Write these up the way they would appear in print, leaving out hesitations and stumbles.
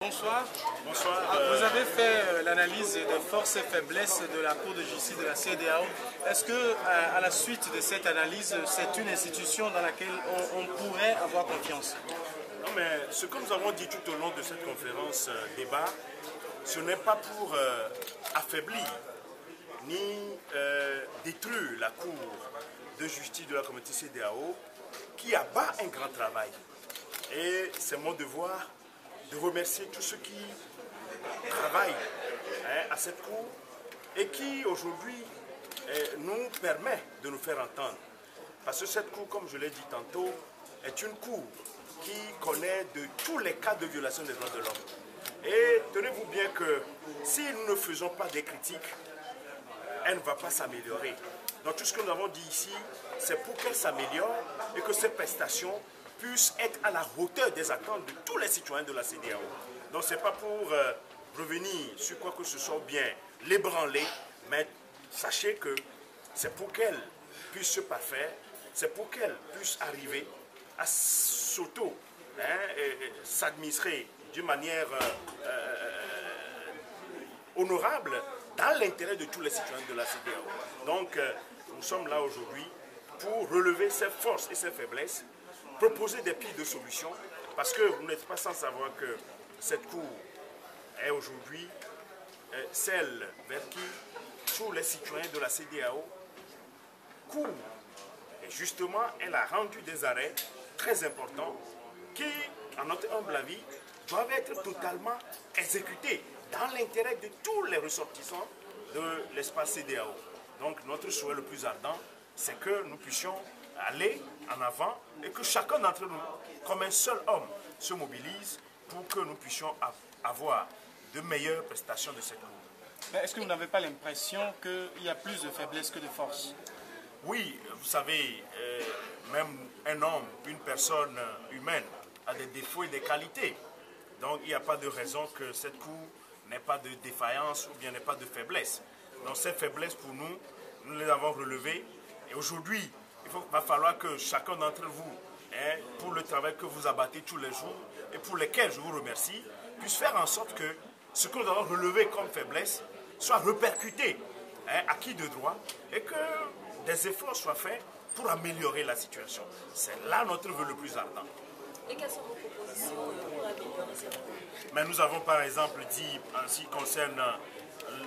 Bonsoir. Bonsoir. Vous avez fait l'analyse des forces et faiblesses de la Cour de justice de la CEDEAO. Est-ce que, à la suite de cette analyse, c'est une institution dans laquelle on pourrait avoir confiance? Non, mais ce que nous avons dit tout au long de cette conférence débat, ce n'est pas pour affaiblir ni détruire la Cour de justice de la communauté CEDEAO qui abat un grand travail. Et c'est mon devoir de remercier tous ceux qui travaillent à cette Cour et qui aujourd'hui nous permet de nous faire entendre. Parce que cette Cour, comme je l'ai dit tantôt, est une Cour qui connaît de tous les cas de violation des droits de l'homme. Et tenez-vous bien que si nous ne faisons pas des critiques, elle ne va pas s'améliorer. Donc tout ce que nous avons dit ici, c'est pour qu'elle s'améliore et que ces prestations puissent être à la hauteur des attentes de tous les citoyens de la CEDEAO. Donc ce n'est pas pour revenir sur quoi que ce soit bien l'ébranler, mais sachez que c'est pour qu'elle puisse se parfaire, c'est pour qu'elle puisse arriver à s'administrer d'une manière honorable dans l'intérêt de tous les citoyens de la CEDEAO. Donc nous sommes là aujourd'hui pour relever ses forces et ses faiblesses, proposer des pistes de solutions, parce que vous n'êtes pas sans savoir que cette Cour est aujourd'hui celle vers qui tous les citoyens de la CEDEAO courent. Et justement, elle a rendu des arrêts très importants qui, à notre humble avis, doivent être totalement exécutés dans l'intérêt de tous les ressortissants de l'espace CEDEAO. Donc notre souhait le plus ardent, c'est que nous puissions aller en avant et que chacun d'entre nous, comme un seul homme, se mobilise pour que nous puissions avoir de meilleures prestations de cette Cour. Est-ce que vous n'avez pas l'impression qu'il y a plus de faiblesse que de force? Oui, vous savez, même un homme, une personne humaine a des défauts et des qualités. Donc il n'y a pas de raison que cette Cour n'ait pas de défaillance ou bien n'ait pas de faiblesse. Donc ces faiblesses pour nous, nous les avons relevées. Et aujourd'hui, va falloir que chacun d'entre vous, pour le travail que vous abattez tous les jours et pour lesquels je vous remercie, puisse faire en sorte que ce que nous avons relevé comme faiblesse soit répercuté, acquis de droit, et que des efforts soient faits pour améliorer la situation. C'est là notre vœu le plus ardent. Et quelles sont vos propositions pour améliorer cette situation? Mais nous avons par exemple dit, en ce qui concerne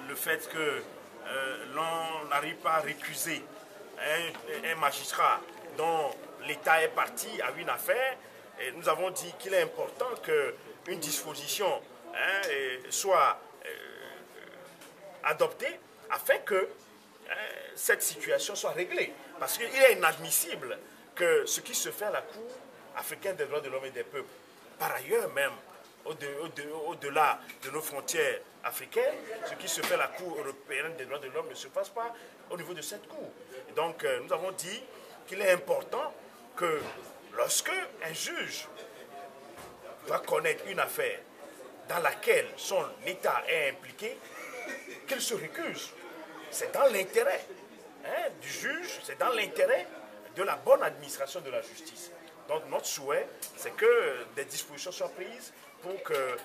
le fait que l'on n'arrive pas à récuser un magistrat dont l'État est parti à une affaire, et nous avons dit qu'il est important qu'une disposition soit adoptée afin que cette situation soit réglée. Parce qu'il est inadmissible que ce qui se fait à la Cour africaine des droits de l'homme et des peuples, par ailleurs même, au-delà de nos frontières africaines, ce qui se fait à la Cour européenne des droits de l'homme ne se passe pas au niveau de cette Cour. Et donc nous avons dit qu'il est important que lorsque un juge doit connaître une affaire dans laquelle son État est impliqué, qu'il se récuse. C'est dans l'intérêt du juge, c'est dans l'intérêt de la bonne administration de la justice. Donc notre souhait, c'est que des dispositions soient prises pour que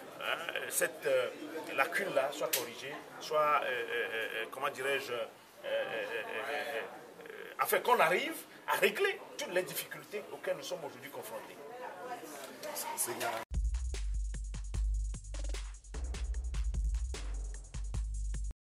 cette lacune-là soit corrigée, soit, comment dirais-je, afin qu'on arrive à régler toutes les difficultés auxquelles nous sommes aujourd'hui confrontés.